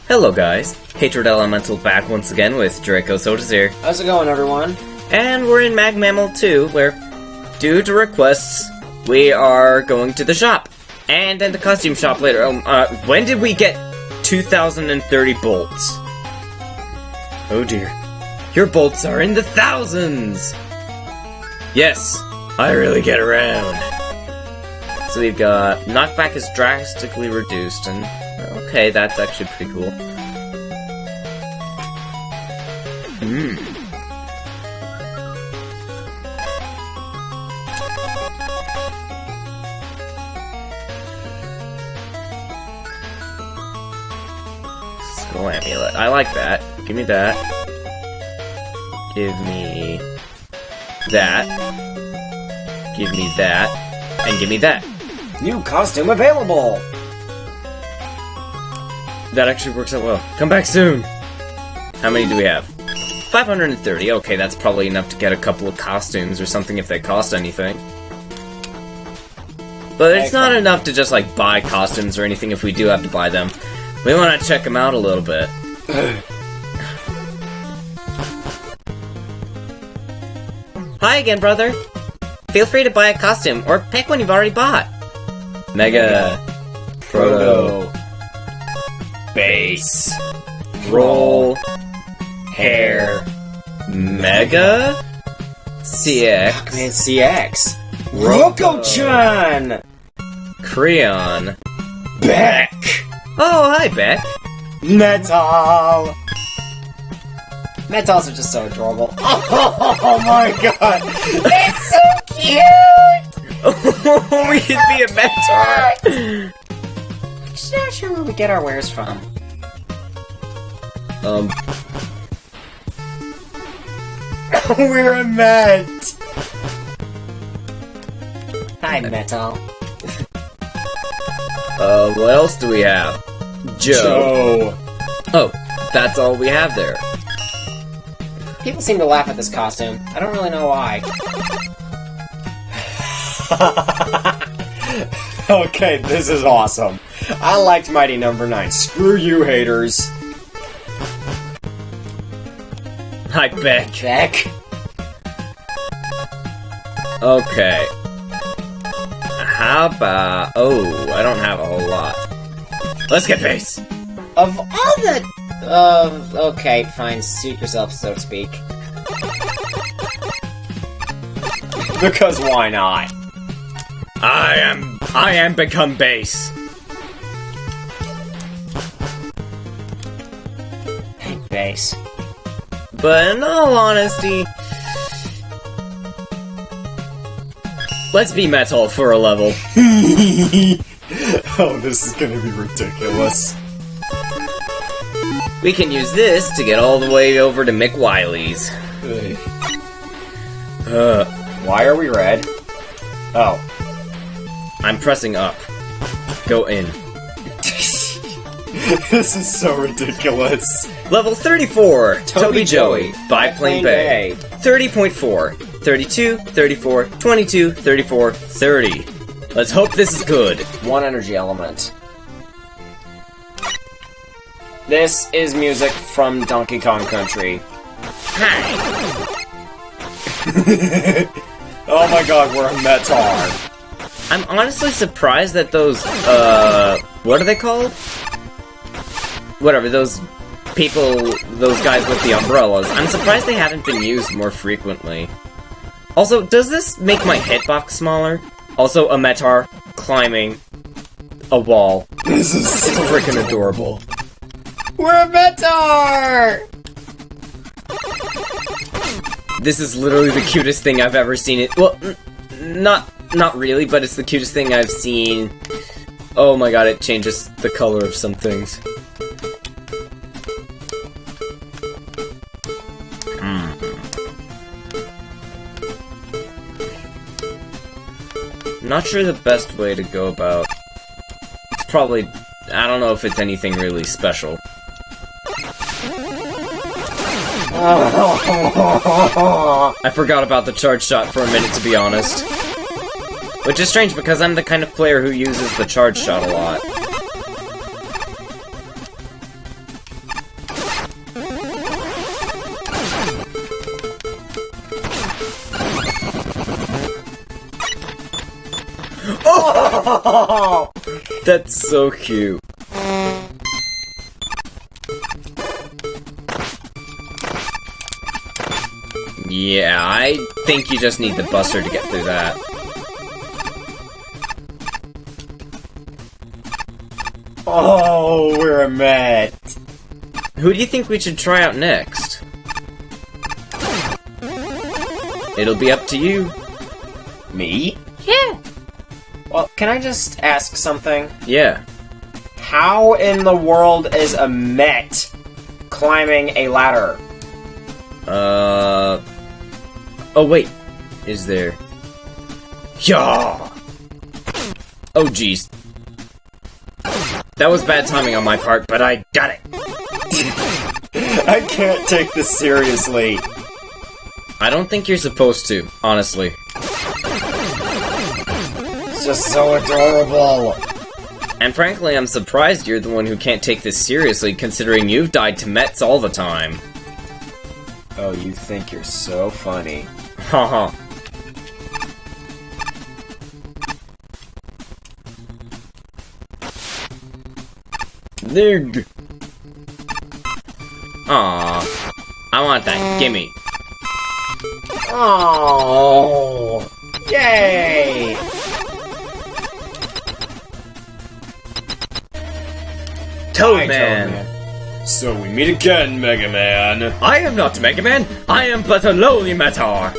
Hello guys, Hatred Elemental back once again with Draco Sodas here. How's it going, everyone? And we're in Mag Mammal 2, where, due to requests, we are going to the shop. And then the costume shop later. When did we get 2,030 bolts? Oh dear. Your bolts are in the thousands! Yes, I really get around. So we've got knockback is drastically reduced, and okay, that's actually pretty cool. Skull amulet. I like that. Give me that. Give me that. Give me that. And give me that. New costume available! That actually works out well. Come back soon! How many do we have? 530. Okay, that's probably enough to get a couple of costumes or something if they cost anything. But it's not enough to just, like, buy costumes or anything if we do have to buy them. We want to check them out a little bit. Hi again, brother! Feel free to buy a costume, or pick one you've already bought. Mega. Proto. Base. Roll. Hair. Mega. CX. Pac-Man CX. Roko-chan! Creon. Beck! Oh, hi, Beck. Metal! Metals are just so adorable. Oh my god! It's so cute! We could be a mentor! I'm just not sure where we get our wares from. We're a Met! Hi, Metal. What else do we have? Joe. Oh, that's all we have there. People seem to laugh at this costume. I don't really know why. Okay, this is awesome. I liked Mighty Number 9. Screw you, haters. Hi, Beck. Beck. Okay. How about... Oh, I don't have a whole lot. Let's get base! Of all the... okay, fine. Suit yourself, so to speak. Because why not? I am become base. Hey, base. But in all honesty... Let's be metal for a level. Oh, this is gonna be ridiculous. We can use this to get all the way over to McWiley's. Why are we red? Oh. I'm pressing up. Go in. This is so ridiculous. Level 34, Toby Joey, Biplane Bay. 30.4, 32, 34, 22, 34, 30. Let's hope this is good. 1 energy element. This is music from Donkey Kong Country. Hi. Oh my god, we're a Metar. I'm honestly surprised that those, what are they called? Whatever, those people, those guys with the umbrellas. I'm surprised they haven't been used more frequently. Also, does this make my hitbox smaller? Also, a Metar climbing a wall. This is so freaking adorable. We're a Metar! This is literally the cutest thing I've ever seen it. Well, not really, but it's the cutest thing I've seen. Oh my god, it changes the color of some things. Not sure the best way to go about... It's probably... I don't know if it's anything really special. I forgot about the charge shot for a minute, to be honest. Which is strange, because I'm the kind of player who uses the charge shot a lot. That's so cute. Yeah, I think you just need the buster to get through that. Oh, we're a met. Who do you think we should try out next? It'll be up to you. Me? Yeah. Well, can I just ask something? Yeah. How in the world is a met climbing a ladder? Oh wait. Is there... Yeah! Oh jeez. That was bad timing on my part, but I got it! I can't take this seriously. I don't think you're supposed to, honestly. It's just so adorable. And frankly, I'm surprised you're the one who can't take this seriously, considering you've died to Mets all the time. Oh, you think you're so funny. Haha. Nig. Aw. I want that. Gimme. Oh, yay! Toad Man. So we meet again, Mega Man. I am not Mega Man. I am but a lowly Metar.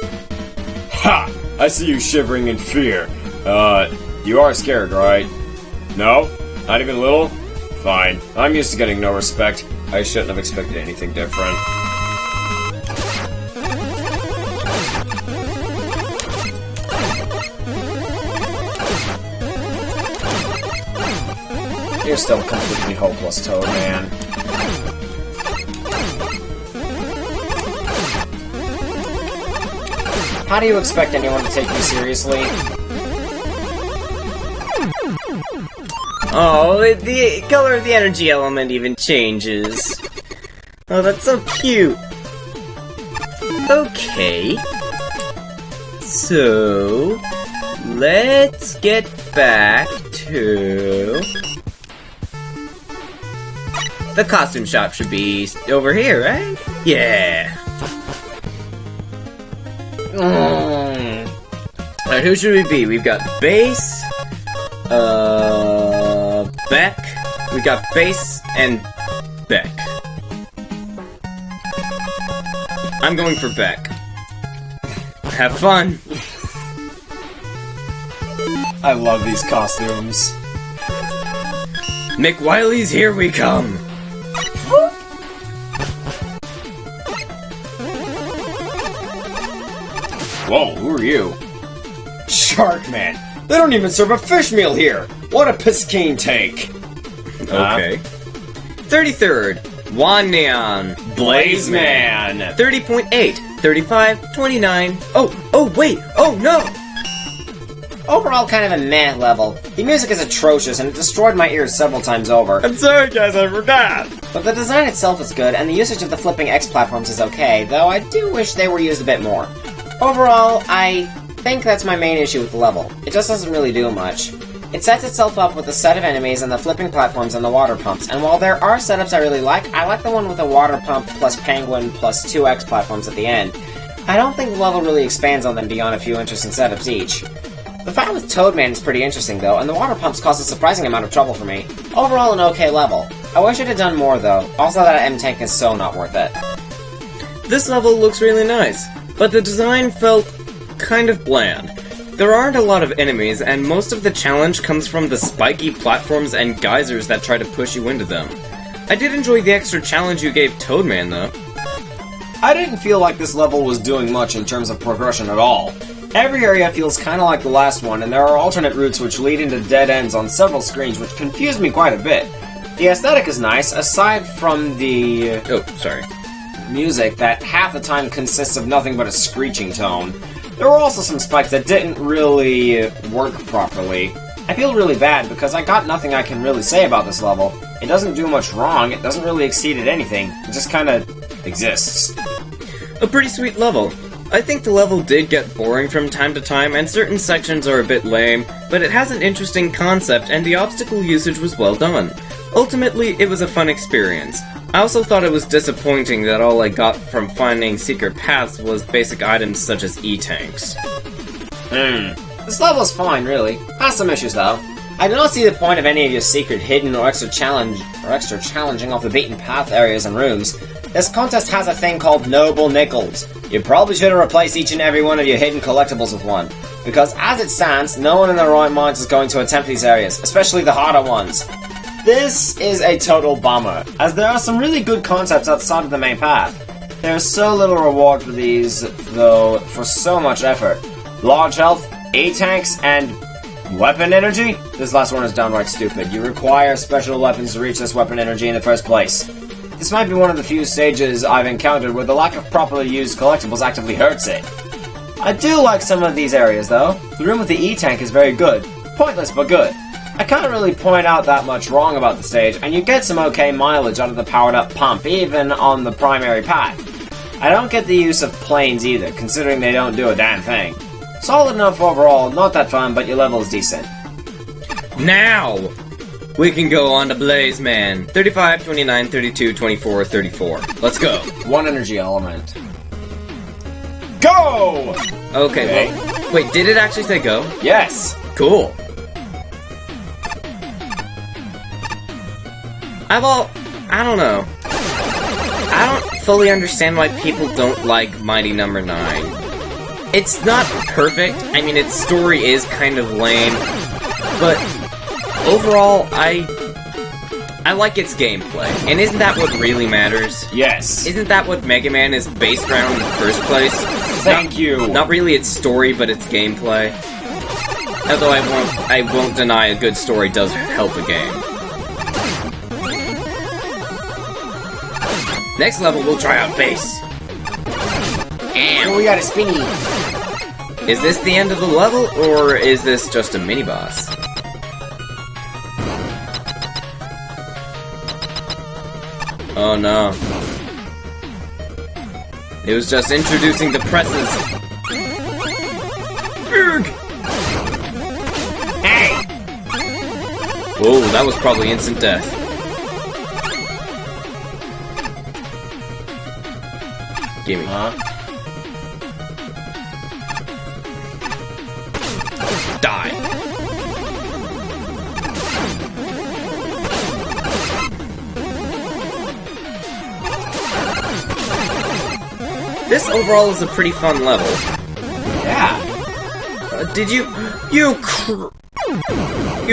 Ha! I see you shivering in fear. You are scared, right? No? Not even a little? Fine. I'm used to getting no respect. I shouldn't have expected anything different. You're still completely hopeless, Toad Man. How do you expect anyone to take you seriously? Oh, the color of the energy element even changes. Oh, that's so cute. Okay. So, let's get back to... The costume shop should be over here, right? Yeah. Alright, who should we be? We've got Bass, Beck. We got Bass and Beck. I'm going for Beck. Have fun. I love these costumes. McWiley's Here We Come. Whoa, who are you? Sharkman! They don't even serve a fish meal here! What a piscine take! Okay. 33rd, Wanyan. Blaze Man! 30.8, 35, 29. Oh, wait! Oh, no! Overall, kind of a meh level. The music is atrocious, and it destroyed my ears several times over. I'm sorry, guys, I forgot! But the design itself is good, and the usage of the flipping X platforms is okay, though I do wish they were used a bit more. Overall, I think that's my main issue with the level. It just doesn't really do much. It sets itself up with a set of enemies and the flipping platforms and the water pumps, and while there are setups I really like the one with a water pump plus penguin plus 2 X platforms at the end. I don't think the level really expands on them beyond a few interesting setups each. The fight with Toad Man is pretty interesting though, and the water pumps cause a surprising amount of trouble for me. Overall, an okay level. I wish it had done more though, also that M-Tank is so not worth it. This level looks really nice, but the design felt kind of bland. There aren't a lot of enemies, and most of the challenge comes from the spiky platforms and geysers that try to push you into them. I did enjoy the extra challenge you gave Toad Man, though. I didn't feel like this level was doing much in terms of progression at all. Every area feels kinda like the last one, and there are alternate routes which lead into dead ends on several screens, which confused me quite a bit. The aesthetic is nice, aside from the music that half the time consists of nothing but a screeching tone. There were also some spikes that didn't really work properly. I feel really bad because I got nothing I can really say about this level. It doesn't do much wrong, it doesn't really exceed at anything, it just kinda exists. A pretty sweet level. I think the level did get boring from time to time, and certain sections are a bit lame, but it has an interesting concept, and the obstacle usage was well done. Ultimately, it was a fun experience. I also thought it was disappointing that all I got from finding secret paths was basic items such as E-tanks. This level's fine, really. Has some issues, though. I do not see the point of any of your secret, hidden, or extra challenging off the beaten path areas and rooms. This contest has a thing called Noble Nickels. You probably should have replaced each and every one of your hidden collectibles with one. Because as it stands, no one in their right minds is going to attempt these areas, especially the harder ones. This is a total bummer, as there are some really good concepts outside of the main path. There's so little reward for these, though, for so much effort. Large health, E-tanks, and weapon energy? This last one is downright stupid. You require special weapons to reach this weapon energy in the first place. This might be one of the few stages I've encountered where the lack of properly used collectibles actively hurts it. I do like some of these areas, though. The room with the E-tank is very good. Pointless, but good. I can't really point out that much wrong about the stage, and you get some okay mileage out of the powered-up pump, even on the primary path. I don't get the use of planes either, considering they don't do a damn thing. Solid enough overall, not that fun, but your level is decent. Now! We can go on to Blaze Man. 35, 29, 32, 24, 34. Let's go. One energy element. Go! Okay, well, wait, did it actually say go? Yes! Cool. I don't know. I don't fully understand why people don't like Mighty Number 9. It's not perfect, I mean, its story is kind of lame, but overall, I like its gameplay. And isn't that what really matters? Yes. Isn't that what Mega Man is based around in the first place? Thank you. Not really its story, but its gameplay. Although I won't deny a good story does help a game. Next level, we'll try out bass. And we got a spinny. Is this the end of the level, or is this just a mini-boss? Oh no. It was just introducing the presses. Urgh! Hey! Whoa, that was probably instant death. Gimme. Die. This overall is a pretty fun level. Yeah. Did you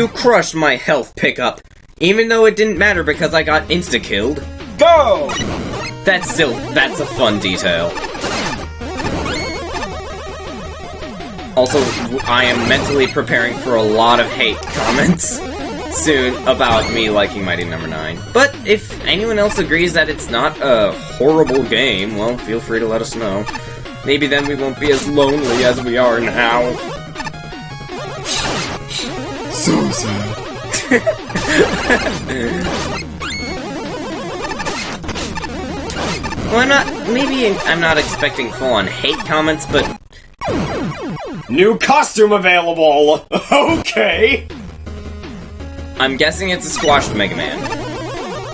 crushed my health pickup, even though it didn't matter because I got insta-killed. Go! That's a fun detail. Also, I am mentally preparing for a lot of hate comments soon about me liking Mighty Number 9. But if anyone else agrees that it's not a horrible game, well, feel free to let us know. Maybe then we won't be as lonely as we are now. So sad. Well, maybe I'm not expecting full-on hate comments, but... New costume available! Okay! I'm guessing it's a squashed Mega Man.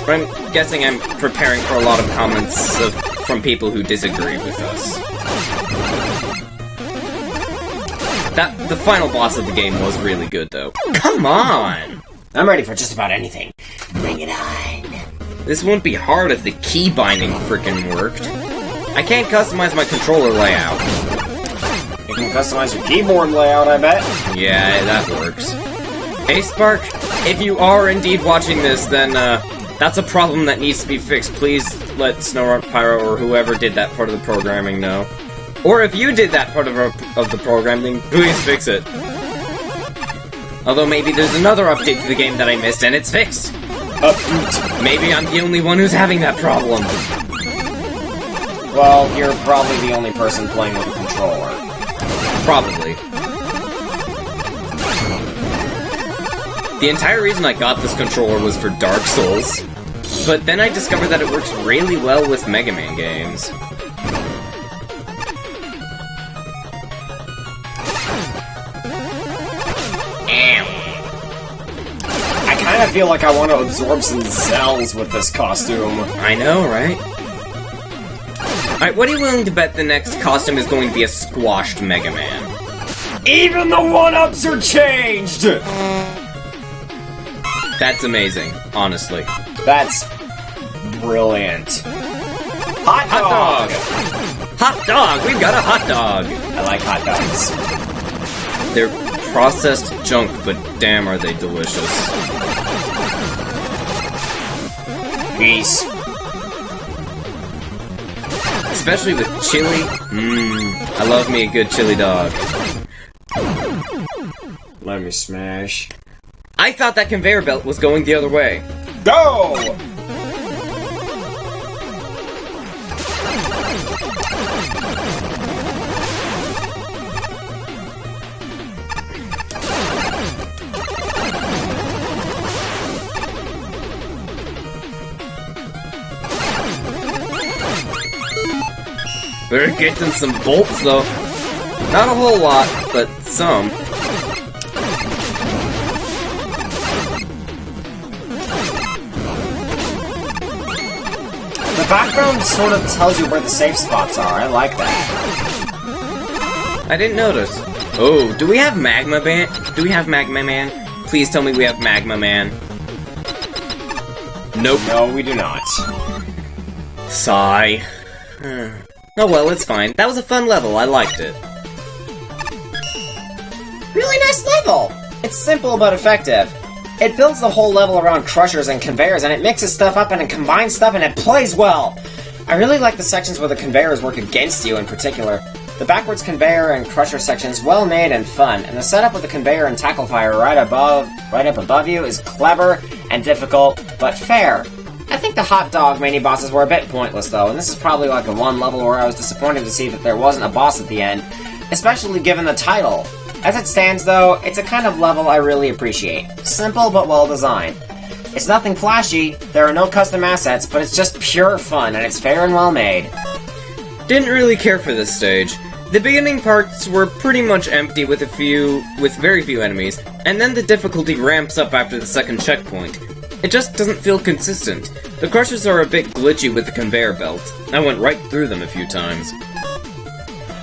But I'm guessing I'm preparing for a lot of comments from people who disagree with us. The final boss of the game was really good, though. Come on! I'm ready for just about anything. Bring it on. This wouldn't be hard if the key binding frickin' worked. I can't customize my controller layout. You can customize your keyboard layout, I bet. Yeah, that works. Hey, Spark, if you are indeed watching this, then, that's a problem that needs to be fixed. Please let Snow Pyro or whoever did that part of the programming know. Or if you did that part of the programming, please fix it. Although maybe there's another update to the game that I missed and it's fixed. Maybe I'm the only one who's having that problem. Well, you're probably the only person playing with a controller. Probably. The entire reason I got this controller was for Dark Souls. But then I discovered that it works really well with Mega Man games. kind of feel like I want to absorb some cells with this costume. I know, right? Alright, what are you willing to bet the next costume is going to be a squashed Mega Man? Even the 1-ups are changed! That's amazing, honestly. That's brilliant. Hot dog! Hot dog! We've got a hot dog! I like hot dogs. They're processed junk, but damn are they delicious. Peace. Especially with chili. I love me a good chili dog. Let me smash. I thought that conveyor belt was going the other way. Go! We're getting some bolts, though. Not a whole lot, but some. The background sort of tells you where the safe spots are. I like that. I didn't notice. Oh, do we have Magma Man? Do we have Magma Man? Please tell me we have Magma Man. Nope. No, we do not. Sigh. Oh well, it's fine. That was a fun level. I liked it. Really nice level! It's simple but effective. It builds the whole level around crushers and conveyors, and it mixes stuff up and it combines stuff, and it plays well! I really like the sections where the conveyors work against you in particular. The backwards conveyor and crusher sections well made and fun, and the setup with the conveyor and tackle fire right up above you is clever and difficult, but fair. I think the hot dog mini-bosses were a bit pointless though, and this is probably like the one level where I was disappointed to see that there wasn't a boss at the end, especially given the title. As it stands though, it's a kind of level I really appreciate. Simple but well designed. It's nothing flashy, there are no custom assets, but it's just pure fun and it's fair and well made. Didn't really care for this stage. The beginning parts were pretty much empty with very few enemies, and then the difficulty ramps up after the second checkpoint. It just doesn't feel consistent. The crushers are a bit glitchy with the conveyor belt. I went right through them a few times.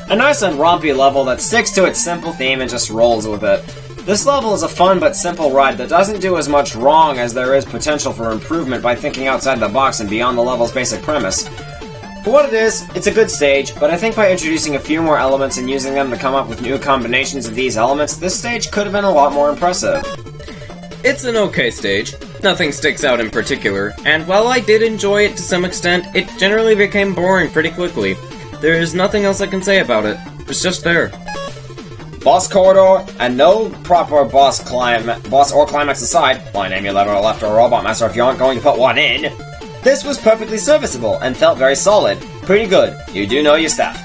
A nice and rompy level that sticks to its simple theme and just rolls with it. This level is a fun but simple ride that doesn't do as much wrong as there is potential for improvement by thinking outside the box and beyond the level's basic premise. For what it is, it's a good stage, but I think by introducing a few more elements and using them to come up with new combinations of these elements, this stage could have been a lot more impressive. It's an okay stage. Nothing sticks out in particular, and while I did enjoy it to some extent, it generally became boring pretty quickly. There's nothing else I can say about it. It's just there. Boss corridor, and no proper boss or climax aside, why name your lever or left or a robot master if you aren't going to put one in? This was perfectly serviceable and felt very solid. Pretty good. You do know your stuff.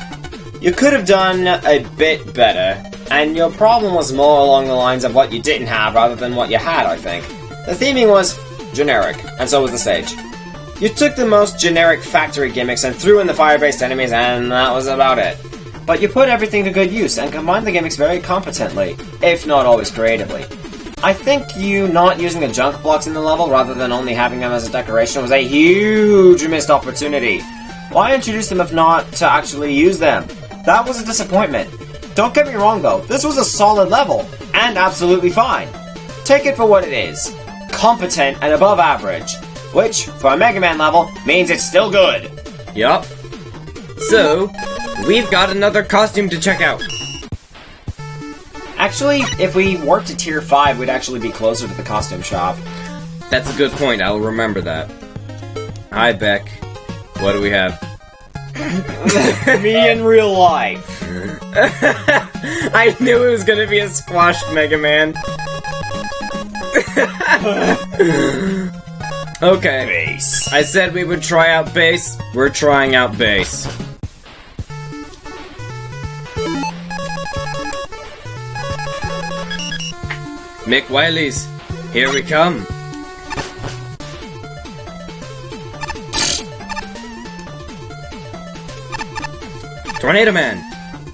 You could have done a bit better, and your problem was more along the lines of what you didn't have rather than what you had, I think. The theming was generic, and so was the stage. You took the most generic factory gimmicks and threw in the fire-based enemies, and that was about it. But you put everything to good use and combined the gimmicks very competently, if not always creatively. I think you not using the junk blocks in the level rather than only having them as a decoration was a huge missed opportunity. Why introduce them if not to actually use them? That was a disappointment. Don't get me wrong though, this was a solid level, and absolutely fine. Take it for what it is. Competent and above average. Which, for a Mega Man level, means it's still good. Yup. So, we've got another costume to check out. Actually, if we warped to Tier 5, we'd actually be closer to the costume shop. That's a good point, I'll remember that. Hi, Beck. What do we have? Me in real life. I knew it was gonna be a squashed Mega Man. Okay. Bass. I said we would try out bass. We're trying out bass. Mick Wileys, here we come. Tornado Man.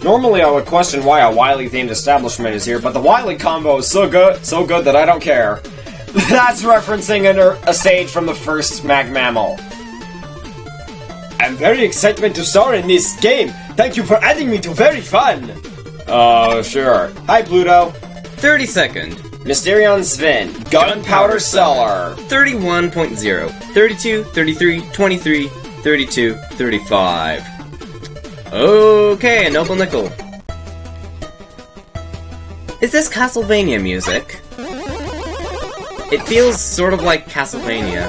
Normally I would question why a Wily-themed establishment is here, but the Wily combo is so good that I don't care. That's referencing a stage from the first Mag Mammal. I'm very excited to star in this game. Thank you for adding me to very fun. Sure. Hi, Pluto. 32nd. Mysterion Sven. Gunpowder Cellar. 31.0. 32, 33, 23, 32, 35. Okay, a noble nickel. Is this Castlevania music? It feels sort of like Castlevania.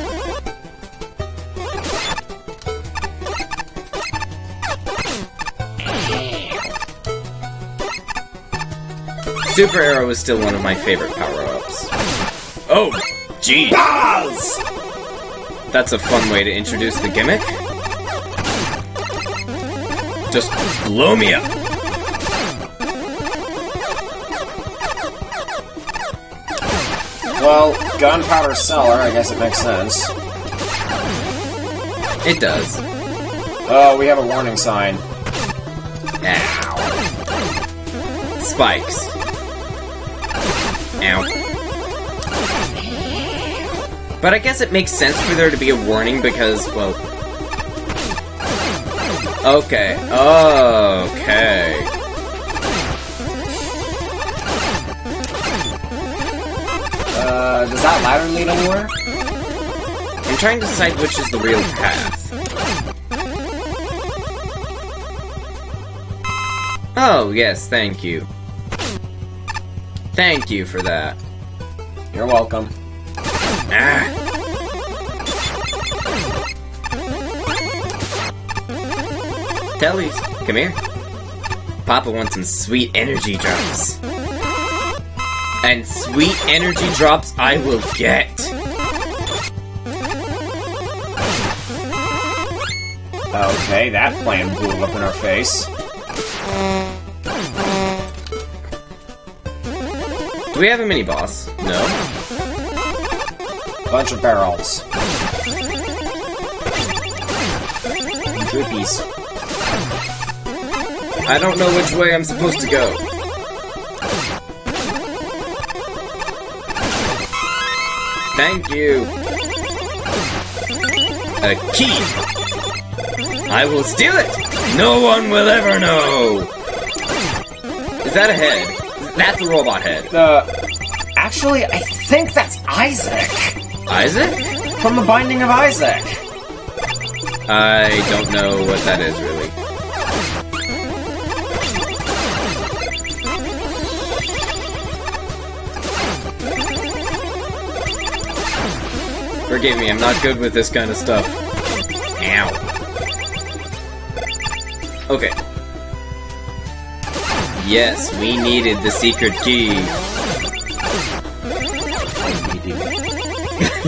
Super Arrow is still one of my favorite power-ups. Oh, gee. Buzz! That's a fun way to introduce the gimmick. Just blow me up. Well, Gunpowder Cellar, I guess it makes sense. It does. Oh, we have a warning sign. Ow. Spikes. Ow. But I guess it makes sense for there to be a warning because, well... Okay. Okay. Does that ladder lead anywhere? I'm trying to decide which is the real path. Oh, yes, thank you. Thank you for that. You're welcome. Ah. Tellies, come here. Papa wants some sweet energy drops. And sweet energy drops I will get. Okay, that plan blew up in our face. Do we have a mini-boss? No? Bunch of barrels. Drippies. I don't know which way I'm supposed to go. Thank you. A key. I will steal it. No one will ever know. Is that a head? That's a robot head. Actually, I think that's Isaac. Isaac? From the Binding of Isaac. I don't know what that is, really. Forgive me, I'm not good with this kind of stuff. Ow. Okay. Yes, we needed the secret key.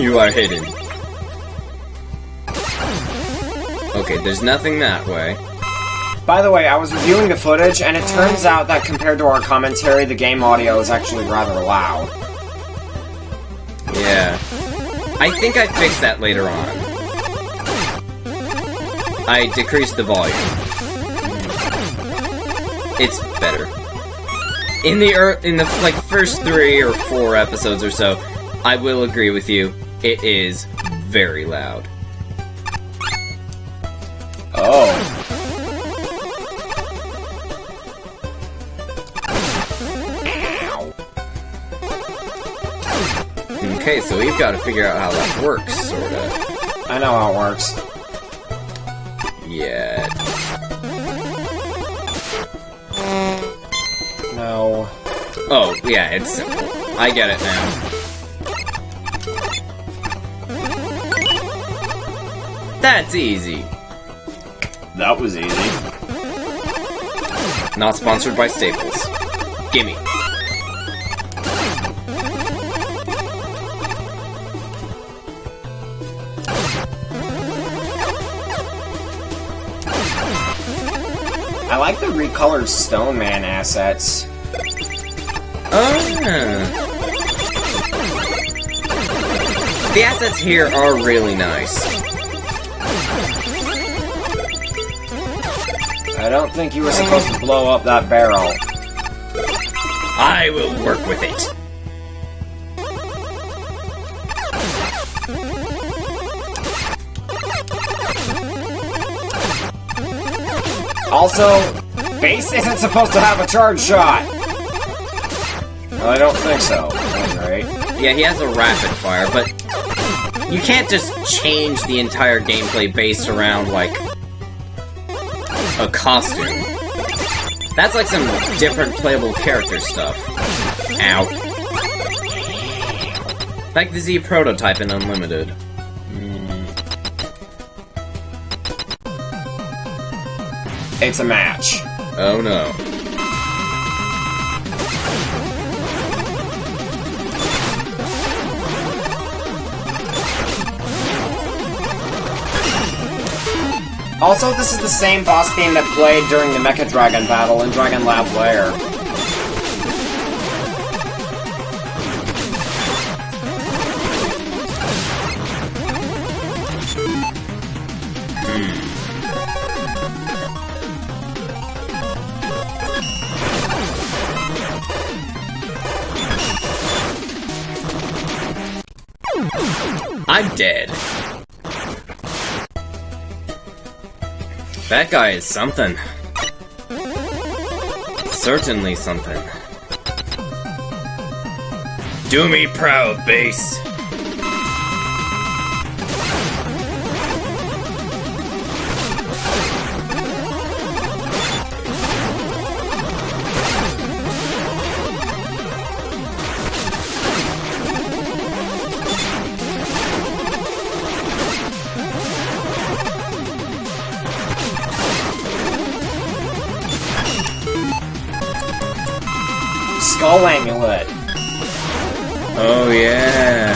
You are hidden. Okay, there's nothing that way. By the way, I was reviewing the footage, and it turns out that compared to our commentary, the game audio is actually rather loud. Yeah. I think I fixed that later on. I decreased the volume. It's better. In the like first 3 or 4 episodes or so, I will agree with you. It is very loud. Oh. Okay, so we've got to figure out how that works, sorta. I know how it works. Yeah. No. Oh, yeah, it's simple. I get it now. That's easy. That was easy. Not sponsored by Staples. Gimme. I like the recolored Stone Man assets. Oh. The assets here are really nice. I don't think you were supposed to blow up that barrel. I will work with it. Also, Base isn't supposed to have a charge shot! Well, I don't think so. Alright. Yeah, he has a rapid fire, but you can't just change the entire gameplay based around, like, a costume. That's like some different playable character stuff. Ow. Like the Z prototype in Unlimited. It's a match. Oh no. Also, this is the same boss theme that played during the Mecha Dragon battle in Dragon Lab Lair. I'm dead. That guy is something. Certainly something. Do me proud, Base. Skull Amulet. Oh yeah.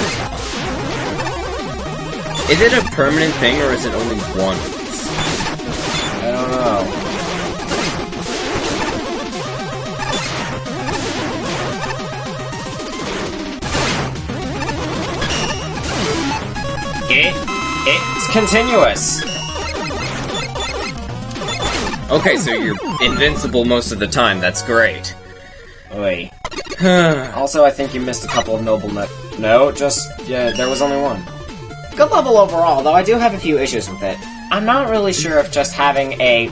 Is it a permanent thing or is it only once? I don't know. It's continuous. Okay, so you're invincible most of the time. That's great. Oi. Also, I think you missed a couple of noble No, there was only one. Good level overall, though I do have a few issues with it. I'm not really sure if just having a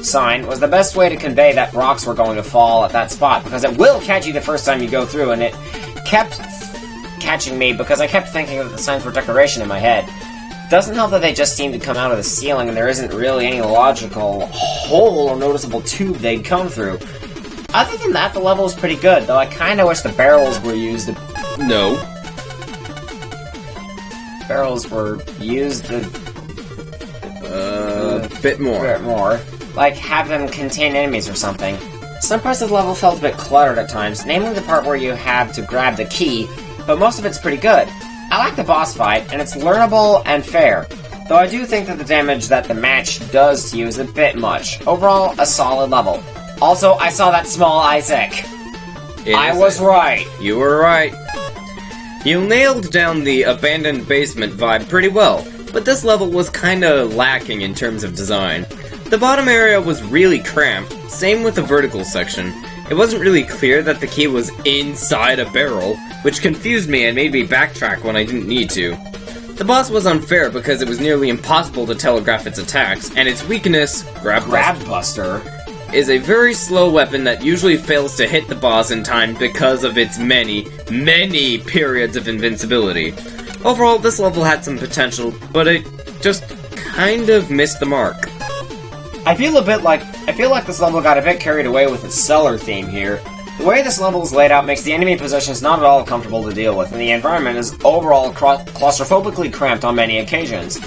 sign was the best way to convey that rocks were going to fall at that spot, because it will catch you the first time you go through, and it kept catching me because I kept thinking that the signs were decoration in my head. Doesn't help that they just seem to come out of the ceiling and there isn't really any logical hole or noticeable tube they'd come through. Other than that, the level is pretty good, though I kinda wish the barrels were used No. Barrels were used a bit more. bit more. like have them contain enemies or something. Some parts of the level felt a bit cluttered at times, namely the part where you have to grab the key, but most of it's pretty good. I like the boss fight, and it's learnable and fair, though I do think that the damage that the match does to you is a bit much. Overall, a solid level. Also, I saw that small Isaac. I was right. You were right. You nailed down the abandoned basement vibe pretty well, but this level was kinda lacking in terms of design. The bottom area was really cramped, same with the vertical section. It wasn't really clear that the key was inside a barrel, which confused me and made me backtrack when I didn't need to. The boss was unfair because it was nearly impossible to telegraph its attacks, and its weakness, Grab Buster, is a very slow weapon that usually fails to hit the boss in time because of its many, many periods of invincibility. Overall, this level had some potential, but it just kind of missed the mark. I feel like this level got a bit carried away with its cellar theme here. The way this level is laid out makes the enemy positions not at all comfortable to deal with, and the environment is overall claustrophobically cramped on many occasions.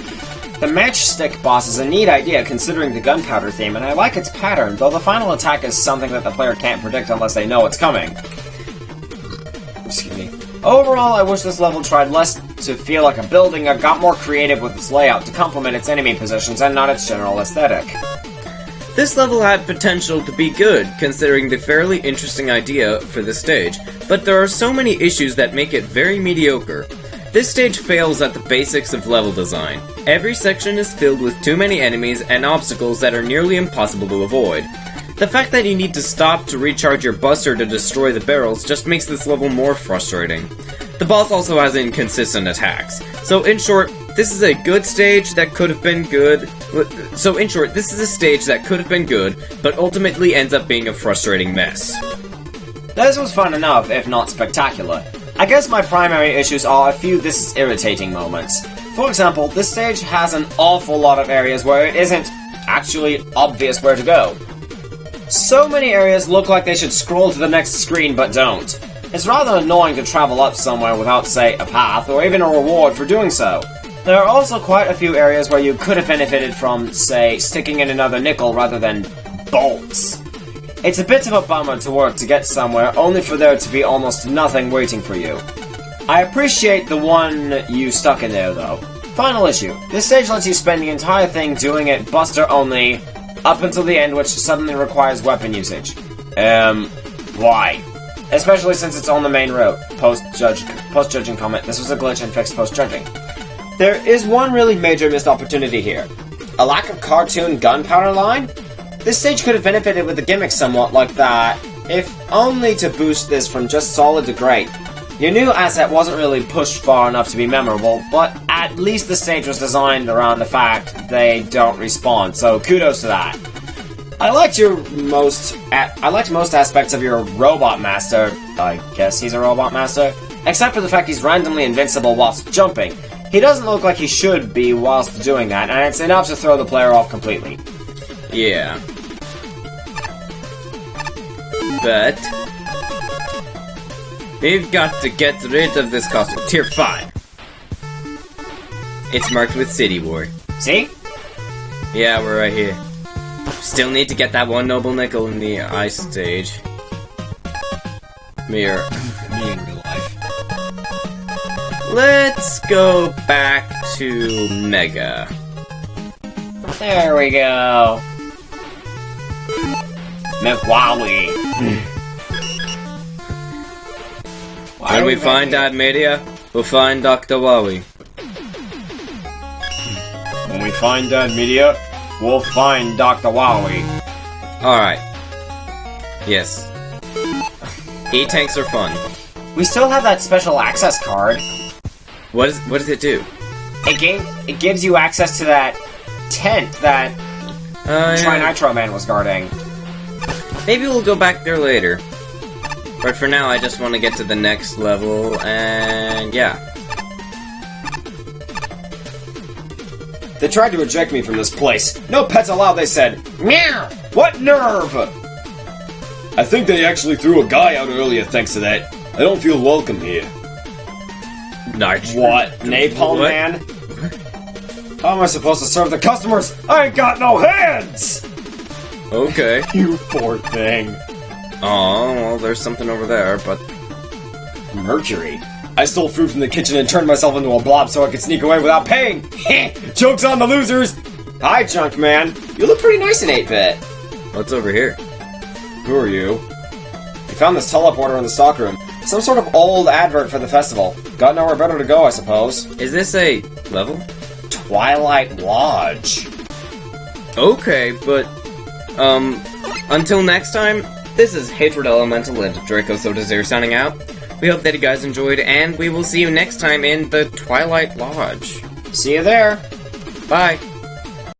The matchstick boss is a neat idea considering the gunpowder theme, and I like its pattern, though the final attack is something that the player can't predict unless they know it's coming. Excuse me. Overall, I wish this level tried less to feel like a building and got more creative with its layout to complement its enemy positions and not its general aesthetic. This level had potential to be good, considering the fairly interesting idea for the stage, but there are so many issues that make it very mediocre. This stage fails at the basics of level design. Every section is filled with too many enemies and obstacles that are nearly impossible to avoid. The fact that you need to stop to recharge your buster to destroy the barrels just makes this level more frustrating. The boss also has inconsistent attacks, so in short, this is a good stage that could have been good. So, in short, this is a stage that could have been good, but ultimately ends up being a frustrating mess. This was fun enough, if not spectacular. I guess my primary issues are a few this is irritating moments. For example, this stage has an awful lot of areas where it isn't actually obvious where to go. So many areas look like they should scroll to the next screen but don't. It's rather annoying to travel up somewhere without, say, a path or even a reward for doing so. There are also quite a few areas where you could have benefited from, say, sticking in another nickel rather than bolts. It's a bit of a bummer to work to get somewhere only for there to be almost nothing waiting for you. I appreciate the one you stuck in there though. Final issue. This stage lets you spend the entire thing doing it buster only, up until the end, which suddenly requires weapon usage. Why? Especially since it's on the main road. Post-judging comment. This was a glitch and fixed post-judging. There is one really major missed opportunity here. A lack of cartoon gunpowder line? This stage could have benefited with the gimmick somewhat like that, if only to boost this from just solid to great. Your new asset wasn't really pushed far enough to be memorable, but at least the stage was designed around the fact they don't respawn, so kudos to that. I liked most aspects of your robot master. I guess he's a robot master, except for the fact he's randomly invincible whilst jumping. He doesn't look like he should be whilst doing that, and it's enough to throw the player off completely. Yeah. But we've got to get rid of this costume. Tier 5. It's marked with City War. See? Yeah, we're right here. Still need to get that one noble nickel in the ice stage. Mirror. Me in real life. Let's go back to Mega. There we go. McWowie. When we find Dad Media, we'll find Dr. Wowie. When we find Dad Media, we'll find Dr. Wowie. Alright. Yes. E-tanks are fun. We still have that special access card. What does it do? It gives you access to that tent that Tri-Nitro Man was guarding. Maybe we'll go back there later. But for now, I just want to get to the next level, and yeah. They tried to eject me from this place. No pets allowed, they said. Meow! What nerve! I think they actually threw a guy out earlier thanks to that. I don't feel welcome here. What? Napalm What? Man? How am I supposed to serve the customers? I ain't got no hands! Okay. You poor thing. Oh, well, there's something over there, but... Mercury. I stole fruit from the kitchen and turned myself into a blob so I could sneak away without paying. Joke's on the losers! Hi, Junk Man. You look pretty nice in 8-bit. What's over here? Who are you? We found this teleporter in the stockroom. Some sort of old advert for the festival. Got nowhere better to go, I suppose. Is this a level? Twilight Lodge. Okay, but... until next time, this is Hatred Elemental and Draco Soda Zero signing out. We hope that you guys enjoyed, and we will see you next time in the Twilight Lodge. See you there. Bye.